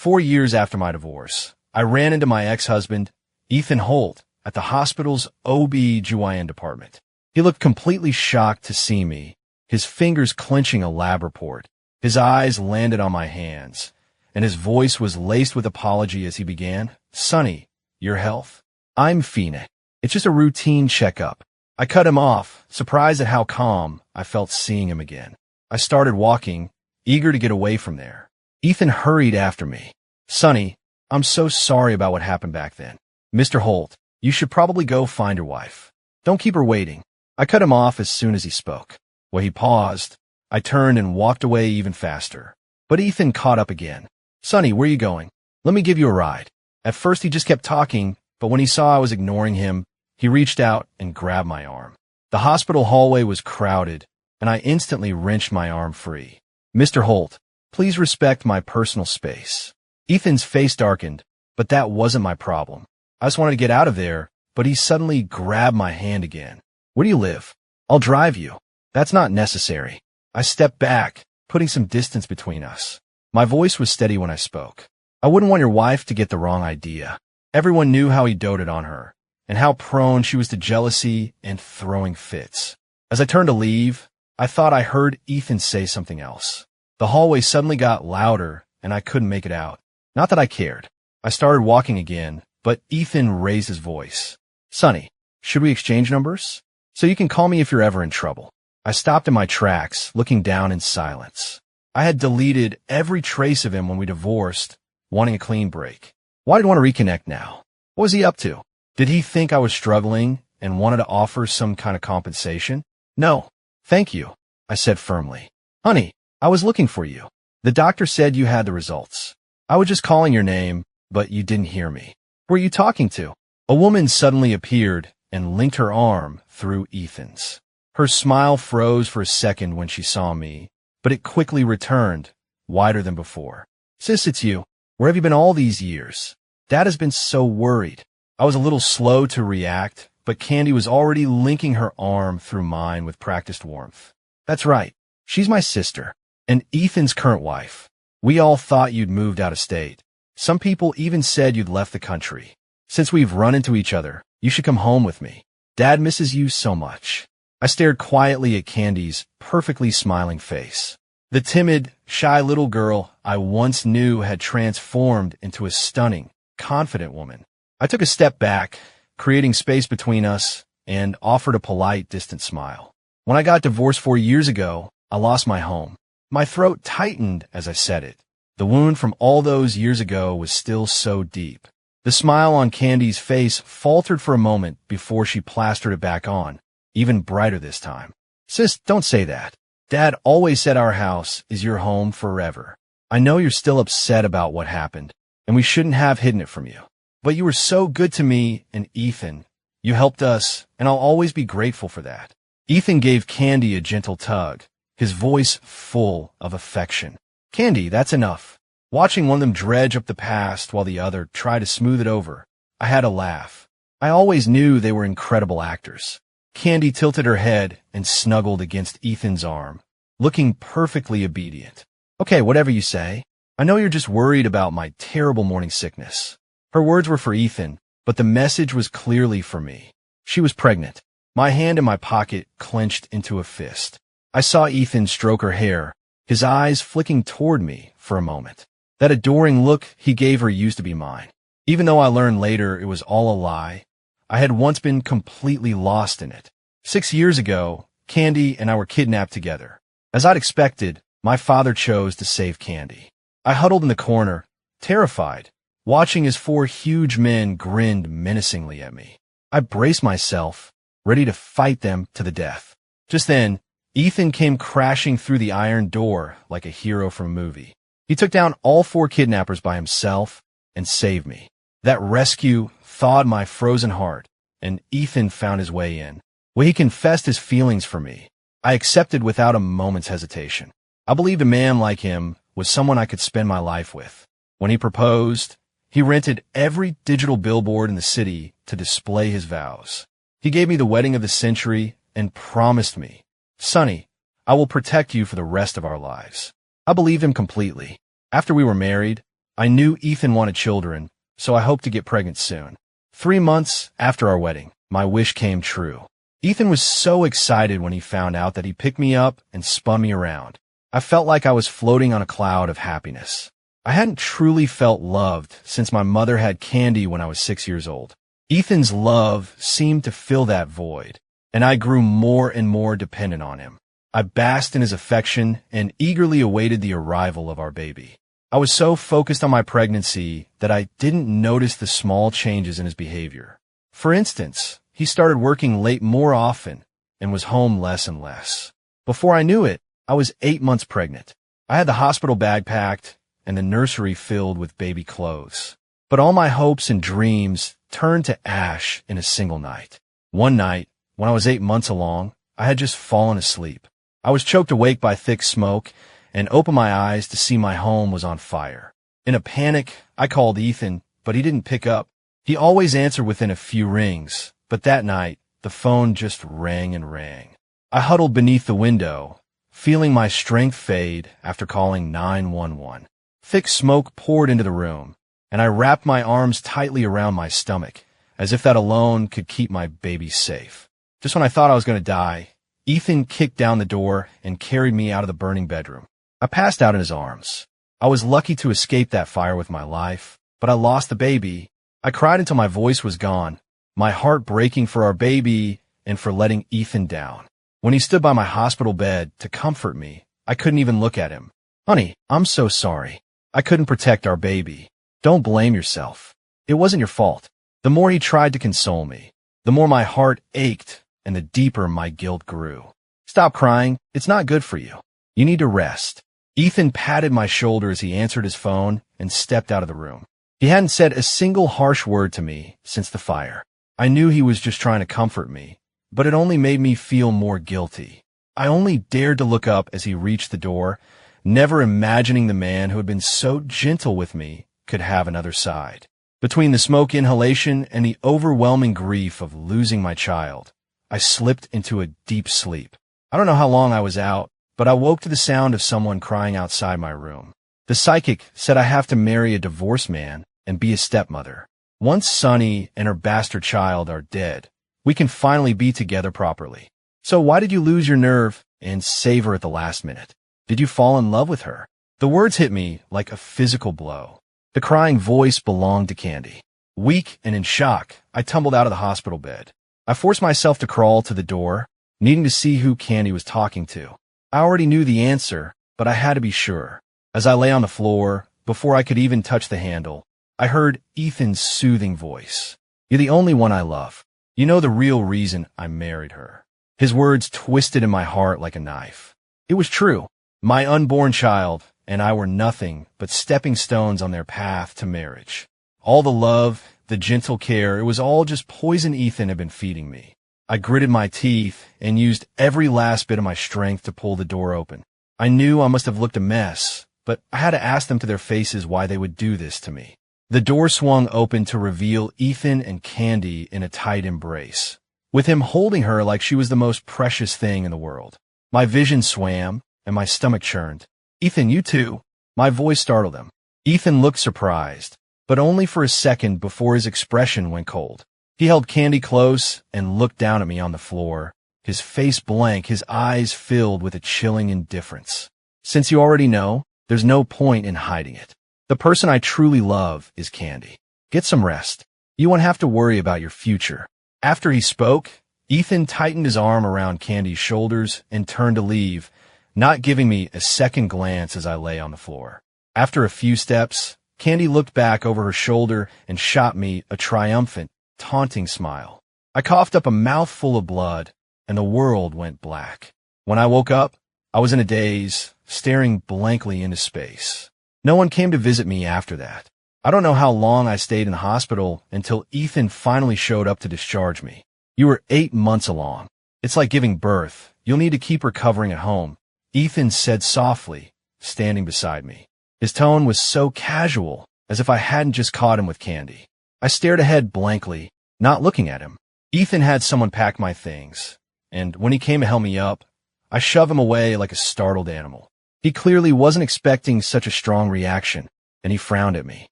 4 years after my divorce, I ran into my ex-husband, Ethan Holt, at the hospital's OB/GYN department. He looked completely shocked to see me, his fingers clenching a lab report. His eyes landed on my hands, and his voice was laced with apology as he began, "Sonny, your health? I'm Phoenix. It's just a routine checkup." I cut him off, surprised at how calm I felt seeing him again. I started walking, eager to get away from there. Ethan hurried after me. "Sonny, I'm so sorry about what happened back then. Mr. Holt, you should probably go find your wife. Don't keep her waiting." I cut him off as soon as he spoke. When he paused, I turned and walked away even faster. But Ethan caught up again. "Sonny, where are you going? Let me give you a ride." At first he just kept talking, but when he saw I was ignoring him, he reached out and grabbed my arm. The hospital hallway was crowded, and I instantly wrenched my arm free. "Mr. Holt, please respect my personal space." Ethan's face darkened, but that wasn't my problem. I just wanted to get out of there, but he suddenly grabbed my hand again. "Where do you live? I'll drive you." "That's not necessary." I stepped back, putting some distance between us. My voice was steady when I spoke. "I wouldn't want your wife to get the wrong idea." Everyone knew how he doted on her, and how prone she was to jealousy and throwing fits. As I turned to leave, I thought I heard Ethan say something else. The hallway suddenly got louder, and I couldn't make it out. Not that I cared. I started walking again, but Ethan raised his voice. "Sonny, should we exchange numbers? So you can call me if you're ever in trouble." I stopped in my tracks, looking down in silence. I had deleted every trace of him when we divorced, wanting a clean break. Why did I want to reconnect now? What was he up to? Did he think I was struggling and wanted to offer some kind of compensation? "No, thank you," I said firmly. "Honey, I was looking for you. The doctor said you had the results. I was just calling your name, but you didn't hear me. Who are you talking to?" A woman suddenly appeared and linked her arm through Ethan's. Her smile froze for a second when she saw me, but it quickly returned, wider than before. "Sis, it's you. Where have you been all these years? Dad has been so worried." I was a little slow to react, but Candy was already linking her arm through mine with practiced warmth. "That's right. She's my sister, and Ethan's current wife. We all thought you'd moved out of state. Some people even said you'd left the country. Since we've run into each other, you should come home with me. Dad misses you so much." I stared quietly at Candy's perfectly smiling face. The timid, shy little girl I once knew had transformed into a stunning, confident woman. I took a step back, creating space between us, and offered a polite, distant smile. "When I got divorced 4 years ago, I lost my home." My throat tightened as I said it. The wound from all those years ago was still so deep. The smile on Candy's face faltered for a moment before she plastered it back on, even brighter this time. "Sis, don't say that. Dad always said our house is your home forever. I know you're still upset about what happened, and we shouldn't have hidden it from you. But you were so good to me and Ethan. You helped us, and I'll always be grateful for that." Ethan gave Candy a gentle tug, his voice full of affection. "Candy, that's enough." Watching one of them dredge up the past while the other tried to smooth it over, I had a laugh. I always knew they were incredible actors. Candy tilted her head and snuggled against Ethan's arm, looking perfectly obedient. "Okay, whatever you say. I know you're just worried about my terrible morning sickness." Her words were for Ethan, but the message was clearly for me. She was pregnant. My hand in my pocket clenched into a fist. I saw Ethan stroke her hair, his eyes flicking toward me for a moment. That adoring look he gave her used to be mine. Even though I learned later it was all a lie, I had once been completely lost in it. 6 years ago, Candy and I were kidnapped together. As I'd expected, my father chose to save Candy. I huddled in the corner, terrified, watching as 4 huge men grinned menacingly at me. I braced myself, ready to fight them to the death. Just then, Ethan came crashing through the iron door like a hero from a movie. He took down all 4 kidnappers by himself and saved me. That rescue thawed my frozen heart, and Ethan found his way in. When he confessed his feelings for me, I accepted without a moment's hesitation. I believed a man like him was someone I could spend my life with. When he proposed, he rented every digital billboard in the city to display his vows. He gave me the wedding of the century and promised me, "Sonny, I will protect you for the rest of our lives." I believed him completely. After we were married, I knew Ethan wanted children, so I hoped to get pregnant soon. 3 months after our wedding, my wish came true. Ethan was so excited when he found out that he picked me up and spun me around. I felt like I was floating on a cloud of happiness. I hadn't truly felt loved since my mother had Candy when I was 6 years old. Ethan's love seemed to fill that void, and I grew more and more dependent on him. I basked in his affection and eagerly awaited the arrival of our baby. I was so focused on my pregnancy that I didn't notice the small changes in his behavior. For instance, he started working late more often and was home less and less. Before I knew it, I was 8 months pregnant. I had the hospital bag packed and the nursery filled with baby clothes. But all my hopes and dreams turned to ash in a single night. One night, when I was 8 months along, I had just fallen asleep. I was choked awake by thick smoke and opened my eyes to see my home was on fire. In a panic, I called Ethan, but he didn't pick up. He always answered within a few rings, but that night, the phone just rang and rang. I huddled beneath the window, feeling my strength fade after calling 911. Thick smoke poured into the room, and I wrapped my arms tightly around my stomach, as if that alone could keep my baby safe. Just when I thought I was going to die, Ethan kicked down the door and carried me out of the burning bedroom. I passed out in his arms. I was lucky to escape that fire with my life, but I lost the baby. I cried until my voice was gone, my heart breaking for our baby and for letting Ethan down. When he stood by my hospital bed to comfort me, I couldn't even look at him. "Honey, I'm so sorry. I couldn't protect our baby. Don't blame yourself. It wasn't your fault." The more he tried to console me, the more my heart ached and the deeper my guilt grew. "Stop crying. It's not good for you. You need to rest." Ethan patted my shoulder as he answered his phone and stepped out of the room. He hadn't said a single harsh word to me since the fire. I knew he was just trying to comfort me, but it only made me feel more guilty. I only dared to look up as he reached the door, never imagining the man who had been so gentle with me could have another side. Between the smoke inhalation and the overwhelming grief of losing my child, I slipped into a deep sleep. I don't know how long I was out, but I woke to the sound of someone crying outside my room. The psychic said I have to marry a divorced man and be a stepmother. Once Sunny and her bastard child are dead, we can finally be together properly. So why did you lose your nerve and save her at the last minute? Did you fall in love with her? The words hit me like a physical blow. The crying voice belonged to Candy. Weak and in shock, I tumbled out of the hospital bed. I forced myself to crawl to the door, needing to see who Candy was talking to. I already knew the answer, but I had to be sure. As I lay on the floor, before I could even touch the handle, I heard Ethan's soothing voice. "You're the only one I love. You know the real reason I married her." His words twisted in my heart like a knife. It was true. My unborn child and I were nothing but stepping stones on their path to marriage. All the love, the gentle care, it was all just poison Ethan had been feeding me. I gritted my teeth and used every last bit of my strength to pull the door open. I knew I must have looked a mess, but I had to ask them to their faces why they would do this to me. The door swung open to reveal Ethan and Candy in a tight embrace, with him holding her like she was the most precious thing in the world. My vision swam, and my stomach churned. "Ethan, you too." My voice startled him. Ethan looked surprised, but only for a second before his expression went cold. He held Candy close and looked down at me on the floor, his face blank, his eyes filled with a chilling indifference. "Since you already know, there's no point in hiding it. The person I truly love is Candy. Get some rest. You won't have to worry about your future." After he spoke, Ethan tightened his arm around Candy's shoulders and turned to leave, not giving me a second glance as I lay on the floor. After a few steps, Candy looked back over her shoulder and shot me a triumphant, taunting smile. I coughed up a mouthful of blood, and the world went black. When I woke up, I was in a daze, staring blankly into space. No one came to visit me after that. I don't know how long I stayed in the hospital until Ethan finally showed up to discharge me. "You were 8 months along. It's like giving birth. You'll need to keep recovering at home," Ethan said softly, standing beside me. His tone was so casual, as if I hadn't just caught him with Candy. I stared ahead blankly, not looking at him. Ethan had someone pack my things, and when he came to help me up, I shoved him away like a startled animal. He clearly wasn't expecting such a strong reaction. and he frowned at me.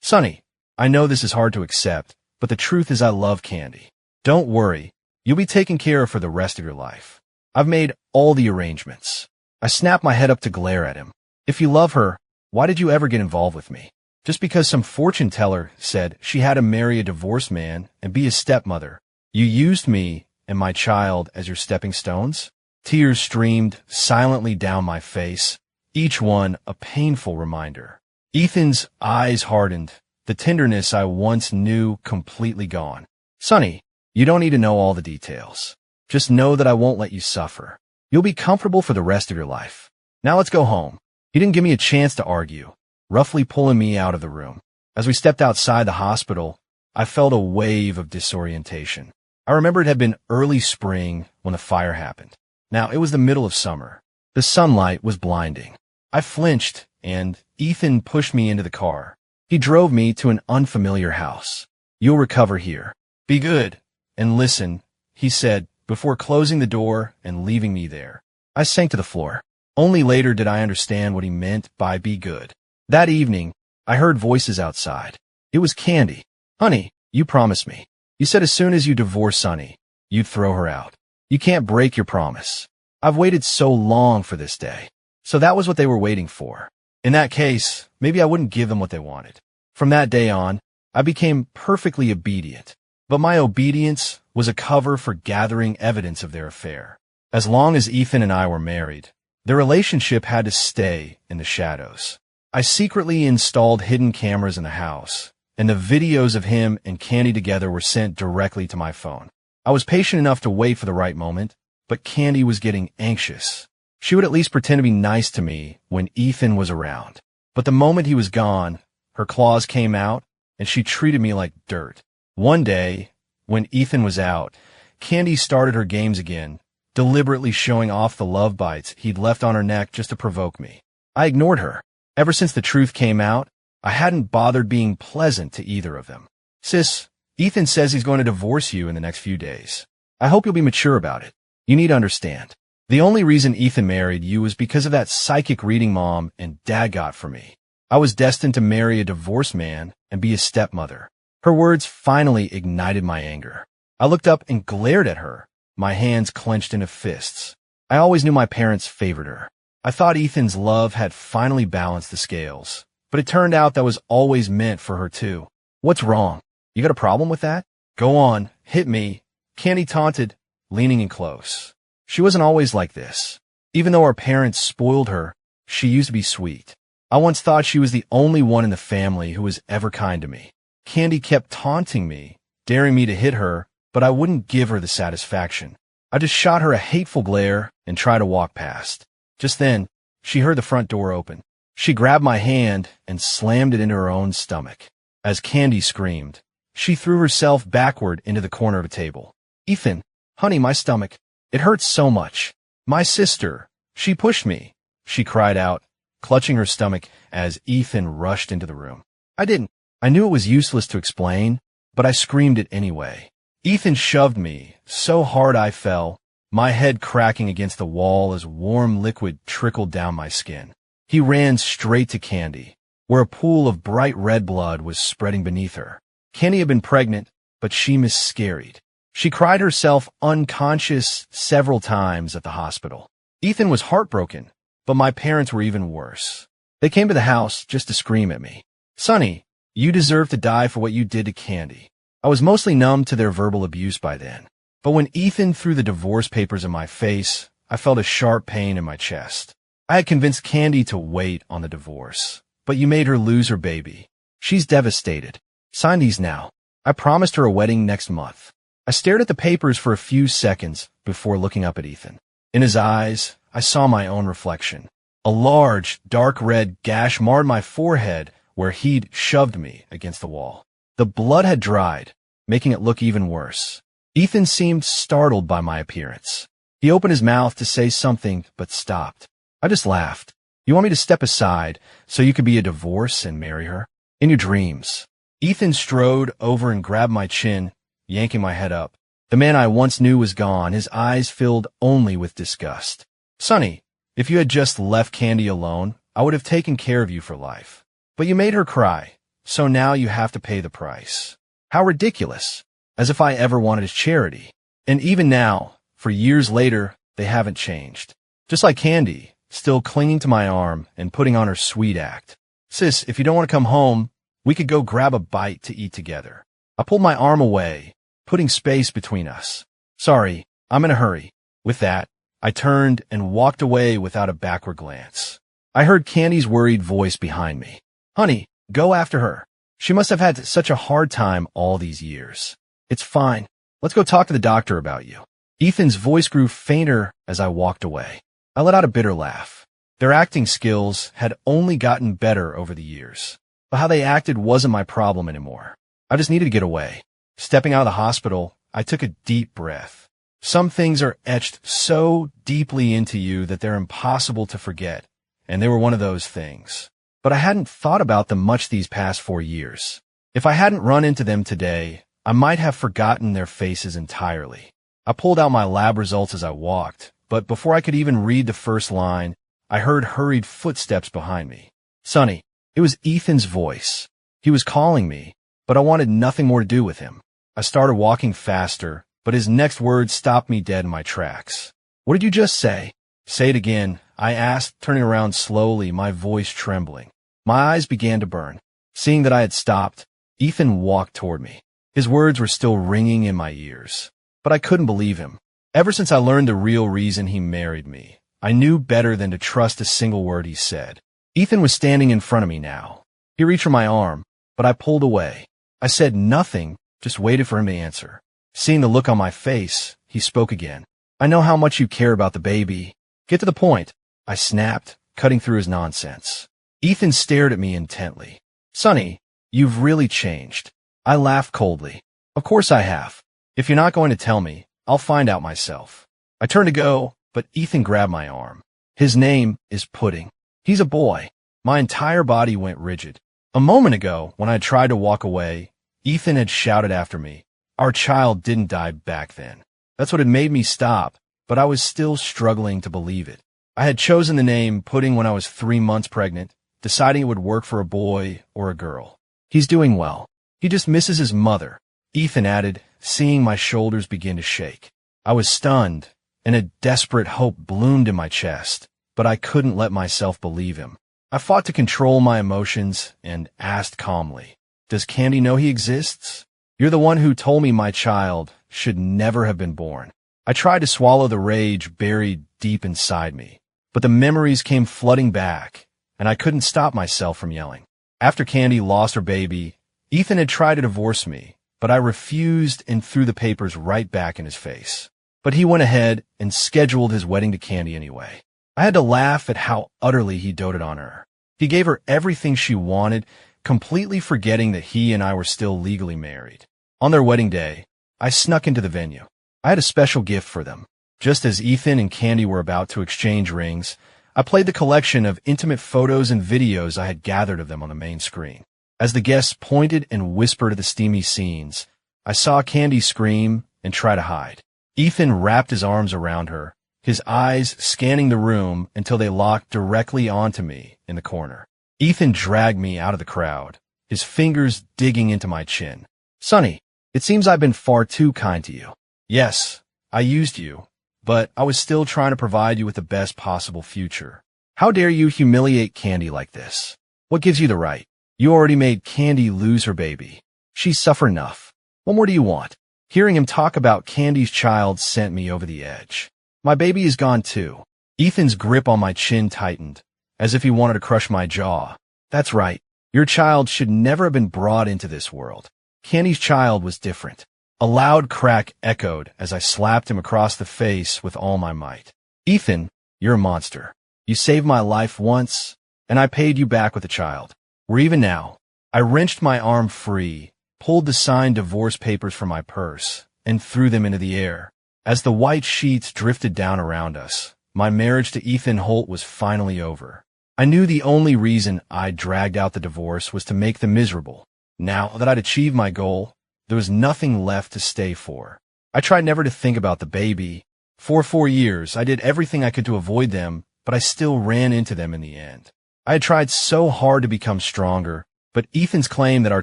Sonny, I know this is hard to accept, but the truth is I love Candy. Don't worry, you'll be taken care of for the rest of your life. I've made all the arrangements. I snapped my head up to glare at him. If you love her, why did you ever get involved with me? Just because some fortune teller said she had to marry a divorced man and be his stepmother, you used me and my child as your stepping stones? Tears streamed silently down my face, each one a painful reminder. Ethan's eyes hardened, the tenderness I once knew completely gone. Sonny, you don't need to know all the details. Just know that I won't let you suffer. You'll be comfortable for the rest of your life. Now let's go home. He didn't give me a chance to argue, roughly pulling me out of the room. As we stepped outside the hospital, I felt a wave of disorientation. I remember it had been early spring when the fire happened. Now it was the middle of summer. The sunlight was blinding. I flinched, and Ethan pushed me into the car. He drove me to an unfamiliar house. You'll recover here. Be good and listen, he said, before closing the door and leaving me there. I sank to the floor. Only later did I understand what he meant by be good. That evening, I heard voices outside. It was Candy. Honey, you promised me. You said as soon as you divorce Sonny, you'd throw her out. You can't break your promise. I've waited so long for this day. So that was what they were waiting for. In that case, maybe I wouldn't give them what they wanted. From that day on, I became perfectly obedient. But my obedience was a cover for gathering evidence of their affair. As long as Ethan and I were married, their relationship had to stay in the shadows. I secretly installed hidden cameras in the house, and the videos of him and Candy together were sent directly to my phone. I was patient enough to wait for the right moment, but Candy was getting anxious. She would at least pretend to be nice to me when Ethan was around. But the moment he was gone, her claws came out, and she treated me like dirt. One day, when Ethan was out, Candy started her games again, deliberately showing off the love bites he'd left on her neck just to provoke me. I ignored her. Ever since the truth came out, I hadn't bothered being pleasant to either of them. Sis, Ethan says he's going to divorce you in the next few days. I hope you'll be mature about it. You need to understand. The only reason Ethan married you was because of that psychic reading Mom and Dad got for me. I was destined to marry a divorced man and be a stepmother. Her words finally ignited my anger. I looked up and glared at her, my hands clenched into fists. I always knew my parents favored her. I thought Ethan's love had finally balanced the scales, but it turned out that was always meant for her too. What's wrong? You got a problem with that? Go on, hit me. Candy taunted, leaning in close. She wasn't always like this. Even though our parents spoiled her, she used to be sweet. I once thought she was the only one in the family who was ever kind to me. Candy kept taunting me, daring me to hit her, but I wouldn't give her the satisfaction. I just shot her a hateful glare and tried to walk past. Just then, she heard the front door open. She grabbed my hand and slammed it into her own stomach. As Candy screamed, she threw herself backward into the corner of a table. Ethan, honey, my stomach. It hurts so much. My sister. She pushed me, she cried out, clutching her stomach as Ethan rushed into the room. I didn't. I knew it was useless to explain, but I screamed it anyway. Ethan shoved me so hard I fell, my head cracking against the wall as warm liquid trickled down my skin. He ran straight to Candy, where a pool of bright red blood was spreading beneath her. Candy had been pregnant, but she miscarried. She cried herself unconscious several times at the hospital. Ethan was heartbroken, but my parents were even worse. They came to the house just to scream at me. Sonny, you deserve to die for what you did to Candy. I was mostly numb to their verbal abuse by then. But when Ethan threw the divorce papers in my face, I felt a sharp pain in my chest. I had convinced Candy to wait on the divorce, but you made her lose her baby. She's devastated. Sign these now. I promised her a wedding next month. I stared at the papers for a few seconds before looking up at Ethan. In his eyes, I saw my own reflection. A large, dark red gash marred my forehead where he'd shoved me against the wall. The blood had dried, making it look even worse. Ethan seemed startled by my appearance. He opened his mouth to say something, but stopped. I just laughed. You want me to step aside so you could be a divorce and marry her? In your dreams. Ethan strode over and grabbed my chin, yanking my head up. The man I once knew was gone, his eyes filled only with disgust. Sonny, if you had just left Candy alone, I would have taken care of you for life. But you made her cry, so now you have to pay the price. How ridiculous. As if I ever wanted charity. And even now, for years later, they haven't changed. Just like Candy, still clinging to my arm and putting on her sweet act. Sis, if you don't want to come home, we could go grab a bite to eat together. I pulled my arm away, putting space between us. Sorry, I'm in a hurry. With that, I turned and walked away without a backward glance. I heard Candy's worried voice behind me. Honey, go after her. She must have had such a hard time all these years. It's fine. Let's go talk to the doctor about you. Ethan's voice grew fainter as I walked away. I let out a bitter laugh. Their acting skills had only gotten better over the years. But how they acted wasn't my problem anymore. I just needed to get away. Stepping out of the hospital, I took a deep breath. Some things are etched so deeply into you that they're impossible to forget, and they were one of those things. But I hadn't thought about them much these past 4 years. If I hadn't run into them today, I might have forgotten their faces entirely. I pulled out my lab results as I walked, but before I could even read the first line, I heard hurried footsteps behind me. Sonny, it was Ethan's voice. He was calling me, but I wanted nothing more to do with him. I started walking faster, but his next words stopped me dead in my tracks. What did you just say? Say it again, I asked, turning around slowly, my voice trembling. My eyes began to burn. Seeing that I had stopped, Ethan walked toward me. His words were still ringing in my ears. But I couldn't believe him. Ever since I learned the real reason he married me, I knew better than to trust a single word he said. Ethan was standing in front of me now. He reached for my arm, but I pulled away. I said nothing, just waited for him to answer. Seeing the look on my face, he spoke again. I know how much you care about the baby. Get to the point, I snapped, cutting through his nonsense. Ethan stared at me intently. Sonny, you've really changed. I laughed coldly. Of course I have. If you're not going to tell me, I'll find out myself. I turned to go, but Ethan grabbed my arm. His name is Pudding. He's a boy. My entire body went rigid. A moment ago, when I tried to walk away, Ethan had shouted after me. Our child didn't die back then. That's what had made me stop, but I was still struggling to believe it. I had chosen the name Pudding when I was 3 months pregnant, deciding it would work for a boy or a girl. He's doing well. He just misses his mother, Ethan added, seeing my shoulders begin to shake. I was stunned, and a desperate hope bloomed in my chest, but I couldn't let myself believe him. I fought to control my emotions and asked calmly, Does Candy know he exists? You're the one who told me my child should never have been born. I tried to swallow the rage buried deep inside me, but the memories came flooding back, and I couldn't stop myself from yelling. After Candy lost her baby, Ethan had tried to divorce me, but I refused and threw the papers right back in his face. But he went ahead and scheduled his wedding to Candy anyway. I had to laugh at how utterly he doted on her. He gave her everything she wanted, completely forgetting that he and I were still legally married. On their wedding day, I snuck into the venue. I had a special gift for them. Just as Ethan and Candy were about to exchange rings, I played the collection of intimate photos and videos I had gathered of them on the main screen. As the guests pointed and whispered at the steamy scenes, I saw Candy scream and try to hide. Ethan wrapped his arms around her, his eyes scanning the room until they locked directly onto me in the corner. Ethan dragged me out of the crowd, his fingers digging into my chin. Sonny, it seems I've been far too kind to you. Yes, I used you, but I was still trying to provide you with the best possible future. How dare you humiliate Candy like this? What gives you the right? You already made Candy lose her baby. She's suffered enough. What more do you want? Hearing him talk about Candy's child sent me over the edge. My baby is gone too. Ethan's grip on my chin tightened, as if he wanted to crush my jaw. That's right. Your child should never have been brought into this world. Candy's child was different. A loud crack echoed as I slapped him across the face with all my might. Ethan, you're a monster. You saved my life once, and I paid you back with a child. We're even now. I wrenched my arm free, pulled the signed divorce papers from my purse, and threw them into the air. As the white sheets drifted down around us, my marriage to Ethan Holt was finally over. I knew the only reason I dragged out the divorce was to make them miserable. Now that I'd achieved my goal, there was nothing left to stay for. I tried never to think about the baby. For 4 years, I did everything I could to avoid them, but I still ran into them in the end. I had tried so hard to become stronger, but Ethan's claim that our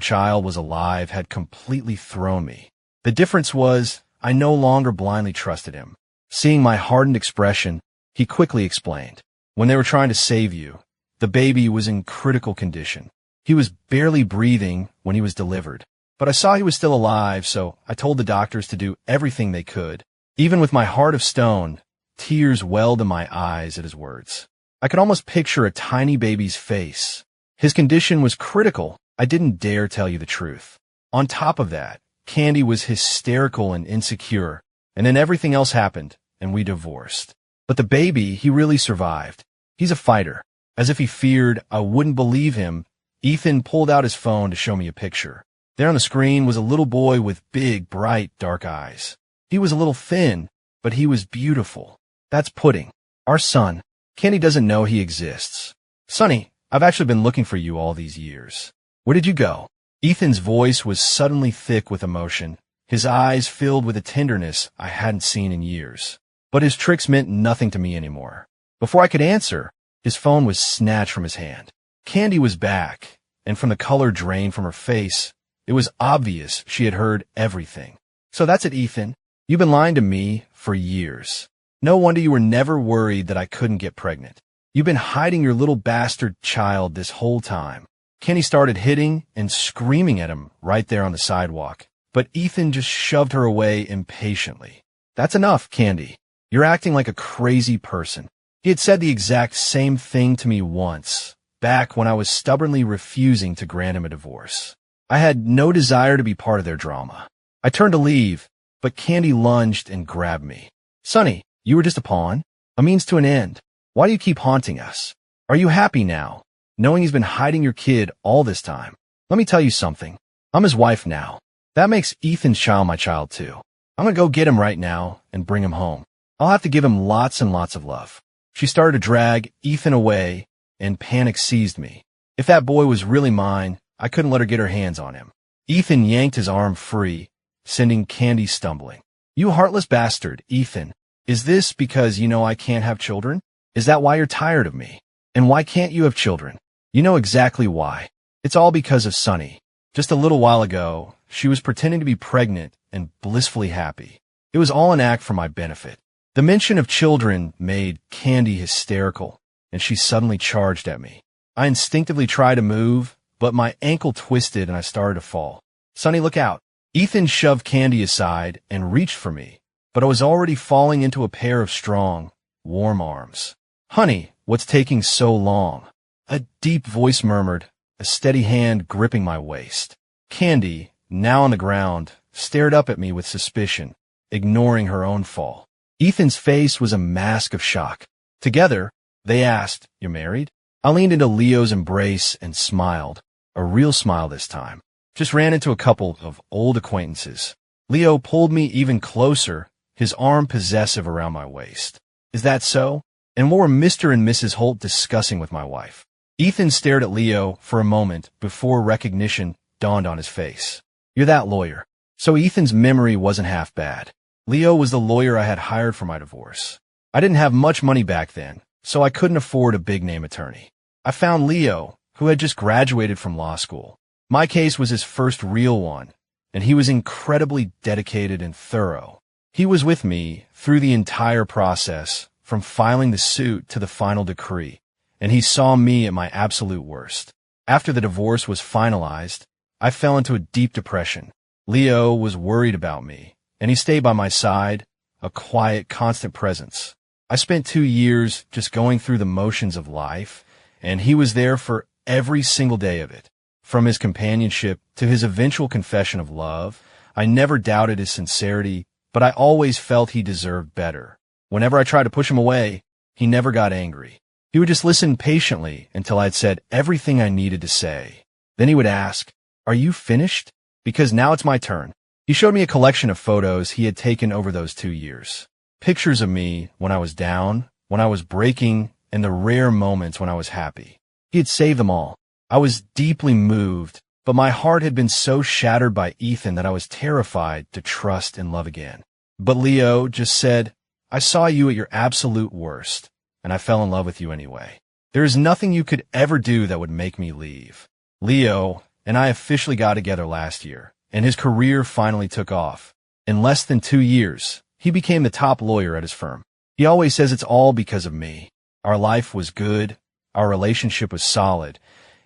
child was alive had completely thrown me. The difference was, I no longer blindly trusted him. Seeing my hardened expression, he quickly explained. When they were trying to save you, the baby was in critical condition. He was barely breathing when he was delivered. But I saw he was still alive, so I told the doctors to do everything they could. Even with my heart of stone, tears welled in my eyes at his words. I could almost picture a tiny baby's face. His condition was critical. I didn't dare tell you the truth. On top of that, Candy was hysterical and insecure, and then everything else happened, and we divorced. But the baby, he really survived. He's a fighter. As if he feared I wouldn't believe him, Ethan pulled out his phone to show me a picture. There on the screen was a little boy with big, bright, dark eyes. He was a little thin, but he was beautiful. That's Pudding, our son. Candy doesn't know he exists. Sonny, I've actually been looking for you all these years. Where did you go? Ethan's voice was suddenly thick with emotion, his eyes filled with a tenderness I hadn't seen in years. But his tricks meant nothing to me anymore. Before I could answer, his phone was snatched from his hand. Candy was back, and from the color drained from her face, it was obvious she had heard everything. So that's it, Ethan. You've been lying to me for years. No wonder you were never worried that I couldn't get pregnant. You've been hiding your little bastard child this whole time. Kenny started hitting and screaming at him right there on the sidewalk, but Ethan just shoved her away impatiently. That's enough, Candy. You're acting like a crazy person. He had said the exact same thing to me once, back when I was stubbornly refusing to grant him a divorce. I had no desire to be part of their drama. I turned to leave, but Candy lunged and grabbed me. Sonny, you were just a pawn, a means to an end. Why do you keep haunting us? Are you happy now, knowing he's been hiding your kid all this time? Let me tell you something. I'm his wife now. That makes Ethan's child my child too. I'm gonna go get him right now and bring him home. I'll have to give him lots and lots of love. She started to drag Ethan away, and panic seized me. If that boy was really mine, I couldn't let her get her hands on him. Ethan yanked his arm free, sending Candy stumbling. You heartless bastard, Ethan. Is this because you know I can't have children? Is that why you're tired of me? And why can't you have children? You know exactly why. It's all because of Sunny. Just a little while ago, she was pretending to be pregnant and blissfully happy. It was all an act for my benefit. The mention of children made Candy hysterical, and she suddenly charged at me. I instinctively tried to move, but my ankle twisted and I started to fall. Sonny, look out. Ethan shoved Candy aside and reached for me, but I was already falling into a pair of strong, warm arms. Honey, what's taking so long? A deep voice murmured, a steady hand gripping my waist. Candy, now on the ground, stared up at me with suspicion, ignoring her own fall. Ethan's face was a mask of shock. Together, they asked, "You're married?" I leaned into Leo's embrace and smiled, a real smile this time. Just ran into a couple of old acquaintances. Leo pulled me even closer, his arm possessive around my waist. Is that so? And what were Mr. and Mrs. Holt discussing with my wife? Ethan stared at Leo for a moment before recognition dawned on his face. You're that lawyer. So Ethan's memory wasn't half bad. Leo was the lawyer I had hired for my divorce. I didn't have much money back then, so I couldn't afford a big-name attorney. I found Leo, who had just graduated from law school. My case was his first real one, and he was incredibly dedicated and thorough. He was with me through the entire process, from filing the suit to the final decree, and he saw me at my absolute worst. After the divorce was finalized, I fell into a deep depression. Leo was worried about me, and he stayed by my side, a quiet, constant presence. I spent 2 years just going through the motions of life, and he was there for every single day of it. From his companionship to his eventual confession of love, I never doubted his sincerity, but I always felt he deserved better. Whenever I tried to push him away, he never got angry. He would just listen patiently until I'd said everything I needed to say. Then he would ask, "Are you finished? Because now it's my turn." He showed me a collection of photos he had taken over those 2 years. Pictures of me when I was down, when I was breaking, and the rare moments when I was happy. He had saved them all. I was deeply moved, but my heart had been so shattered by Ethan that I was terrified to trust and love again. But Leo just said, "I saw you at your absolute worst, and I fell in love with you anyway." There is nothing you could ever do that would make me leave. Leo and I officially got together last year, and his career finally took off. In less than 2 years, he became the top lawyer at his firm. He always says it's all because of me. Our life was good, our relationship was solid,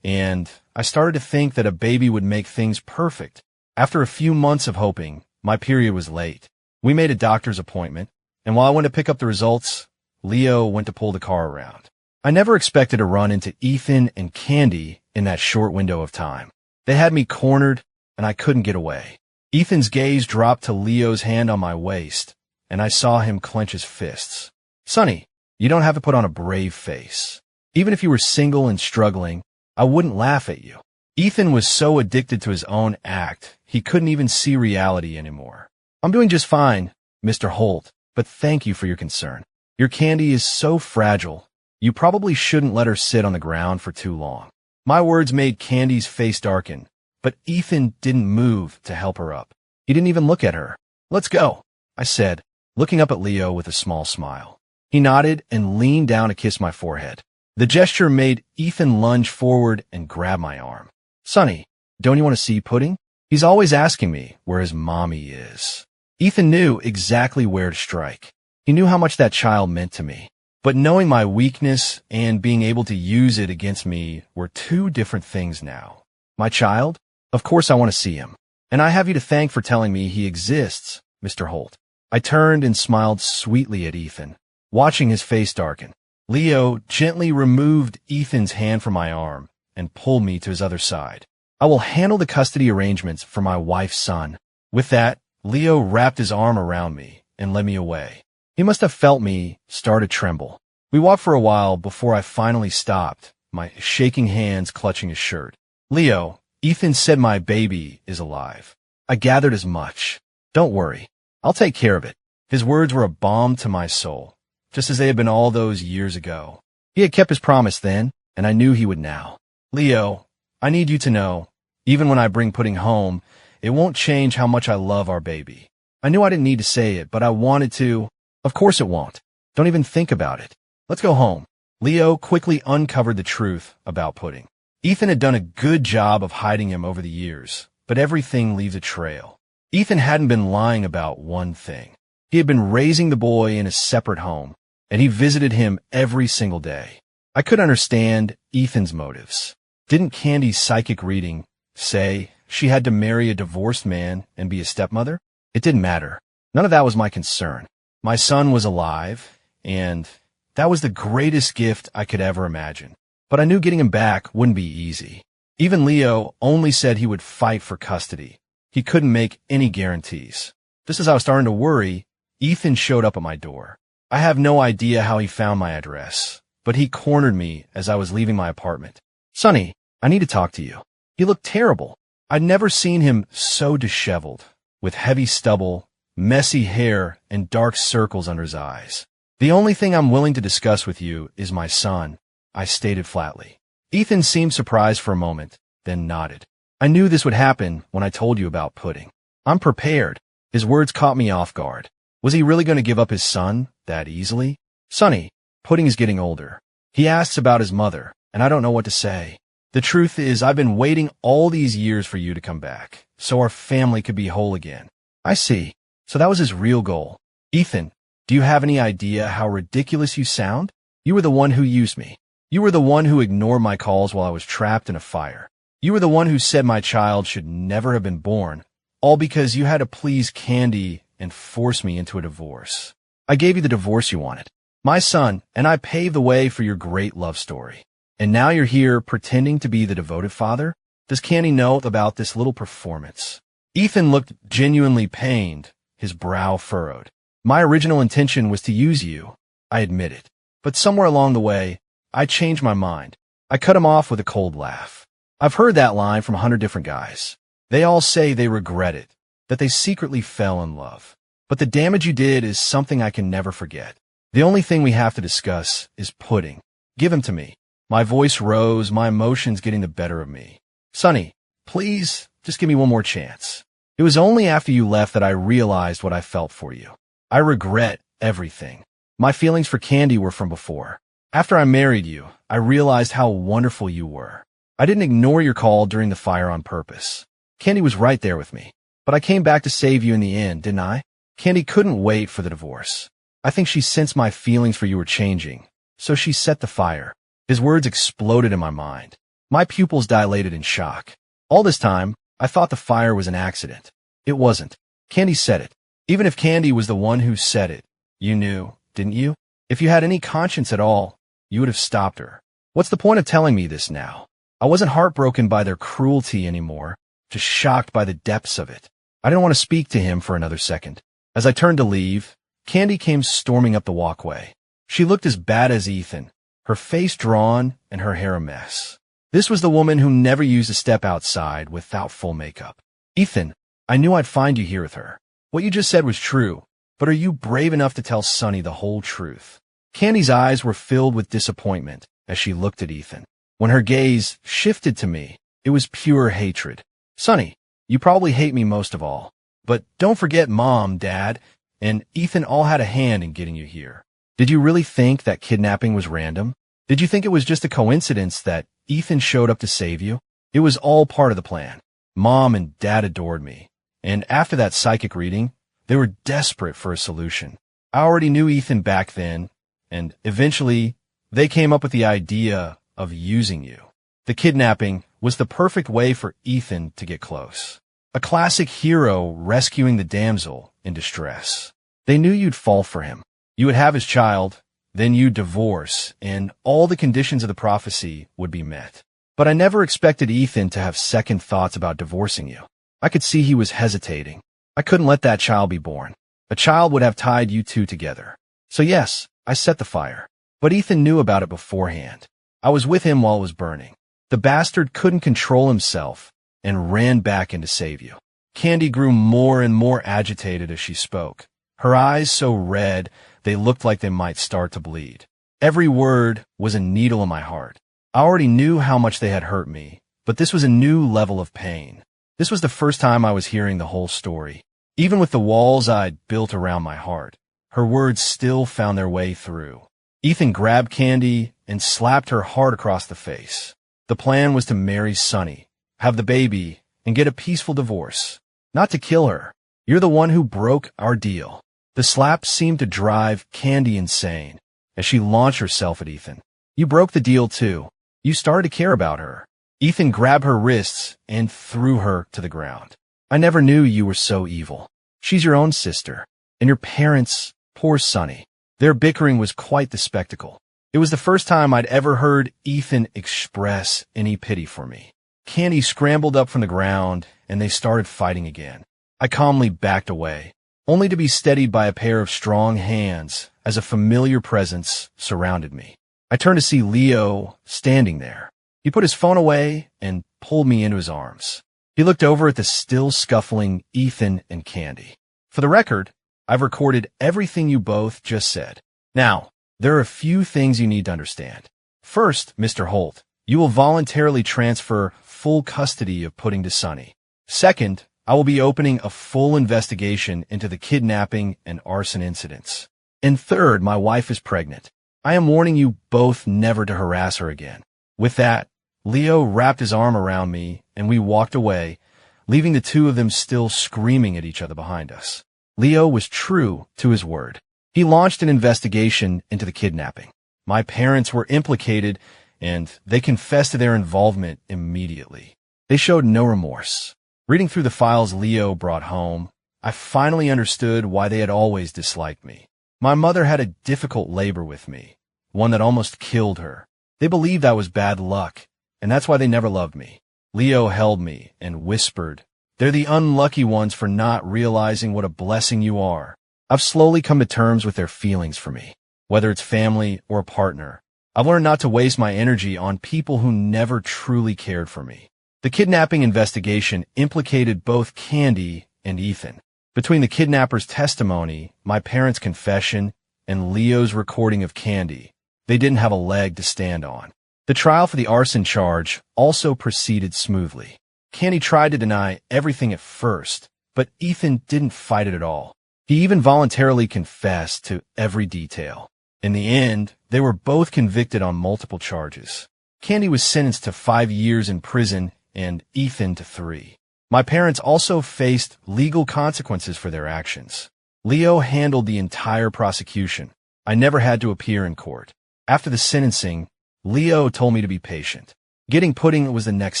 and I started to think that a baby would make things perfect. After a few months of hoping, my period was late. We made a doctor's appointment, and while I went to pick up the results, Leo went to pull the car around. I never expected to run into Ethan and Candy in that short window of time. They had me cornered, and I couldn't get away. Ethan's gaze dropped to Leo's hand on my waist, and I saw him clench his fists. Sonny, you don't have to put on a brave face. Even if you were single and struggling, I wouldn't laugh at you. Ethan was so addicted to his own act, he couldn't even see reality anymore. I'm doing just fine, Mr. Holt, but thank you for your concern. Your Candy is so fragile. You probably shouldn't let her sit on the ground for too long. My words made Candy's face darken, but Ethan didn't move to help her up. He didn't even look at her. Let's go, I said, looking up at Leo with a small smile. He nodded and leaned down to kiss my forehead. The gesture made Ethan lunge forward and grab my arm. Sonny, don't you want to see Pudding? He's always asking me where his mommy is. Ethan knew exactly where to strike. He knew how much that child meant to me. But knowing my weakness and being able to use it against me were two different things now. My child? Of course I want to see him. And I have you to thank for telling me he exists, Mr. Holt. I turned and smiled sweetly at Ethan, watching his face darken. Leo gently removed Ethan's hand from my arm and pulled me to his other side. I will handle the custody arrangements for my wife's son. With that, Leo wrapped his arm around me and led me away. He must have felt me start to tremble. We walked for a while before I finally stopped, my shaking hands clutching his shirt. Leo, Ethan said my baby is alive. I gathered as much. Don't worry. I'll take care of it. His words were a balm to my soul, just as they had been all those years ago. He had kept his promise then, and I knew he would now. Leo, I need you to know, even when I bring Pudding home, it won't change how much I love our baby. I knew I didn't need to say it, but I wanted to. Of course it won't. Don't even think about it. Let's go home. Leo quickly uncovered the truth about Pudding. Ethan had done a good job of hiding him over the years, but everything leaves a trail. Ethan hadn't been lying about one thing. He had been raising the boy in a separate home, and he visited him every single day. I could understand Ethan's motives. Didn't Candy's psychic reading say she had to marry a divorced man and be a stepmother? It didn't matter. None of that was my concern. My son was alive, and that was the greatest gift I could ever imagine. But I knew getting him back wouldn't be easy. Even Leo only said he would fight for custody. He couldn't make any guarantees. Just as I was starting to worry, Ethan showed up at my door. I have no idea how he found my address, but he cornered me as I was leaving my apartment. Sonny, I need to talk to you. He looked terrible. I'd never seen him so disheveled, with heavy stubble, messy hair, and dark circles under his eyes. The only thing I'm willing to discuss with you is my son, I stated flatly. Ethan seemed surprised for a moment, then nodded. I knew this would happen when I told you about Pudding. I'm prepared. His words caught me off guard. Was he really going to give up his son that easily? Sonny, Pudding is getting older. He asks about his mother, and I don't know what to say. The truth is, I've been waiting all these years for you to come back, so our family could be whole again. I see. So that was his real goal. Ethan, do you have any idea how ridiculous you sound? You were the one who used me. You were the one who ignored my calls while I was trapped in a fire. You were the one who said my child should never have been born, all because you had to please Candy and force me into a divorce. I gave you the divorce you wanted. My son, and I paved the way for your great love story. And now you're here pretending to be the devoted father? Does Candy know about this little performance? Ethan looked genuinely pained, his brow furrowed. My original intention was to use you, I admit it. But somewhere along the way, I changed my mind. I cut him off with a cold laugh. I've heard that line from 100 different guys. They all say they regret it, that they secretly fell in love. But the damage you did is something I can never forget. The only thing we have to discuss is Pudding. Give him to me. My voice rose, my emotions getting the better of me. Sonny, please, just give me one more chance. It was only after you left that I realized what I felt for you. I regret everything. My feelings for Candy were from before. After I married you, I realized how wonderful you were. I didn't ignore your call during the fire on purpose. Candy was right there with me. But I came back to save you in the end, didn't I? Candy couldn't wait for the divorce. I think she sensed my feelings for you were changing, so she set the fire. His words exploded in my mind. My pupils dilated in shock. All this time, I thought the fire was an accident. It wasn't. Candy said it. Even if Candy was the one who said it, you knew, didn't you? If you had any conscience at all, you would have stopped her. What's the point of telling me this now? I wasn't heartbroken by their cruelty anymore, just shocked by the depths of it. I didn't want to speak to him for another second. As I turned to leave, Candy came storming up the walkway. She looked as bad as Ethan, her face drawn and her hair a mess. This was the woman who never used a step outside without full makeup. Ethan, I knew I'd find you here with her. What you just said was true, but are you brave enough to tell Sunny the whole truth? Candy's eyes were filled with disappointment as she looked at Ethan. When her gaze shifted to me, it was pure hatred. Sunny, you probably hate me most of all, but don't forget Mom, Dad, and Ethan all had a hand in getting you here. Did you really think that kidnapping was random? Did you think it was just a coincidence that Ethan showed up to save you? It was all part of the plan. Mom and Dad adored me, and after that psychic reading, they were desperate for a solution. I already knew Ethan back then, and eventually, they came up with the idea of using you. The kidnapping was the perfect way for Ethan to get close. A classic hero rescuing the damsel in distress. They knew you'd fall for him. You would have his child, then you'd divorce, and all the conditions of the prophecy would be met. But I never expected Ethan to have second thoughts about divorcing you. I could see he was hesitating. I couldn't let that child be born. A child would have tied you two together. So yes, I set the fire. But Ethan knew about it beforehand. I was with him while it was burning. The bastard couldn't control himself and ran back in to save you. Candy grew more and more agitated as she spoke. Her eyes so red, they looked like they might start to bleed. Every word was a needle in my heart. I already knew how much they had hurt me, but this was a new level of pain. This was the first time I was hearing the whole story. Even with the walls I'd built around my heart, her words still found their way through. Ethan grabbed Candy and slapped her hard across the face. The plan was to marry Sunny, have the baby, and get a peaceful divorce. Not to kill her. You're the one who broke our deal. The slap seemed to drive Candy insane as she launched herself at Ethan. You broke the deal too. You started to care about her. Ethan grabbed her wrists and threw her to the ground. I never knew you were so evil. She's your own sister. And your parents, poor Sunny. Their bickering was quite the spectacle. It was the first time I'd ever heard Ethan express any pity for me. Candy scrambled up from the ground, and they started fighting again. I calmly backed away, only to be steadied by a pair of strong hands as a familiar presence surrounded me. I turned to see Leo standing there. He put his phone away and pulled me into his arms. He looked over at the still scuffling Ethan and Candy. For the record, I've recorded everything you both just said. Now, there are a few things you need to understand. First, Mr. Holt, you will voluntarily transfer full custody of Pudding to Sunny. Second, I will be opening a full investigation into the kidnapping and arson incidents. And third, my wife is pregnant. I am warning you both never to harass her again. With that, Leo wrapped his arm around me and we walked away, leaving the two of them still screaming at each other behind us. Leo was true to his word. He launched an investigation into the kidnapping. My parents were implicated and they confessed to their involvement immediately. They showed no remorse. Reading through the files Leo brought home, I finally understood why they had always disliked me. My mother had a difficult labor with me, one that almost killed her. They believed I was bad luck, and that's why they never loved me. Leo held me and whispered, "They're the unlucky ones for not realizing what a blessing you are." I've slowly come to terms with their feelings for me, whether it's family or a partner. I've learned not to waste my energy on people who never truly cared for me. The kidnapping investigation implicated both Candy and Ethan. Between the kidnapper's testimony, my parents' confession, and Leo's recording of Candy, they didn't have a leg to stand on. The trial for the arson charge also proceeded smoothly. Candy tried to deny everything at first, but Ethan didn't fight it at all. He even voluntarily confessed to every detail. In the end, they were both convicted on multiple charges. Candy was sentenced to 5 years in prison and Ethan to 3. My parents also faced legal consequences for their actions. Leo handled the entire prosecution. I never had to appear in court. After the sentencing, Leo told me to be patient. Getting pudding was the next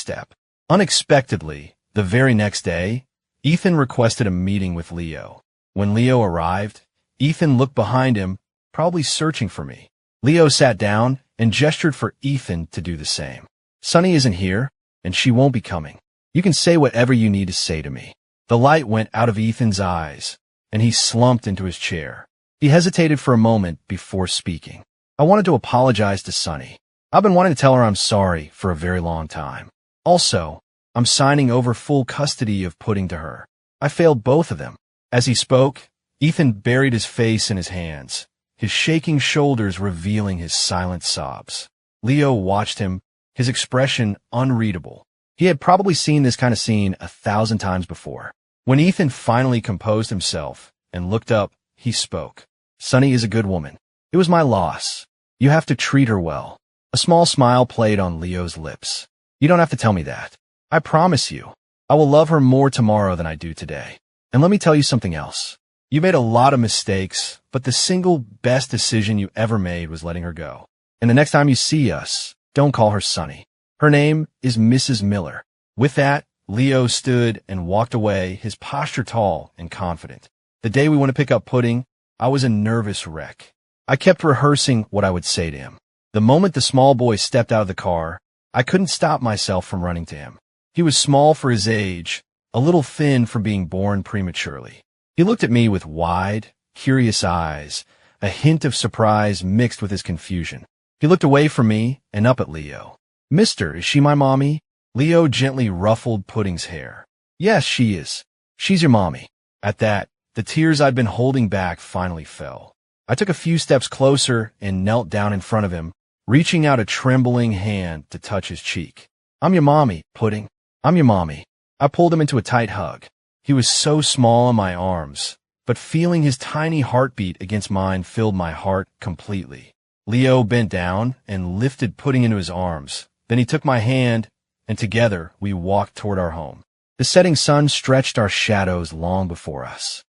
step. Unexpectedly, the very next day, Ethan requested a meeting with Leo. When Leo arrived, Ethan looked behind him, probably searching for me. Leo sat down and gestured for Ethan to do the same. Sunny isn't here, and she won't be coming. You can say whatever you need to say to me. The light went out of Ethan's eyes, and he slumped into his chair. He hesitated for a moment before speaking. I wanted to apologize to Sunny. I've been wanting to tell her I'm sorry for a very long time. Also, I'm signing over full custody of pudding to her. I failed both of them. As he spoke, Ethan buried his face in his hands, his shaking shoulders revealing his silent sobs. Leo watched him, his expression unreadable. He had probably seen this kind of scene 1,000 times before. When Ethan finally composed himself and looked up, he spoke. Sunny is a good woman. It was my loss. You have to treat her well. A small smile played on Leo's lips. You don't have to tell me that. I promise you, I will love her more tomorrow than I do today. And let me tell you something else. You made a lot of mistakes, but the single best decision you ever made was letting her go. And the next time you see us, don't call her Sunny. Her name is Mrs. Miller. With that, Leo stood and walked away, his posture tall and confident. The day we went to pick up pudding, I was a nervous wreck. I kept rehearsing what I would say to him. The moment the small boy stepped out of the car, I couldn't stop myself from running to him. He was small for his age, a little thin for being born prematurely. He looked at me with wide, curious eyes, a hint of surprise mixed with his confusion. He looked away from me and up at Leo. Mister, is she my mommy? Leo gently ruffled Pudding's hair. Yes, she is. She's your mommy. At that, the tears I'd been holding back finally fell. I took a few steps closer and knelt down in front of him, reaching out a trembling hand to touch his cheek. I'm your mommy, Pudding. I'm your mommy. I pulled him into a tight hug. He was so small in my arms, but feeling his tiny heartbeat against mine filled my heart completely. Leo bent down and lifted Pudding into his arms. Then he took my hand, and together we walked toward our home. The setting sun stretched our shadows long before us.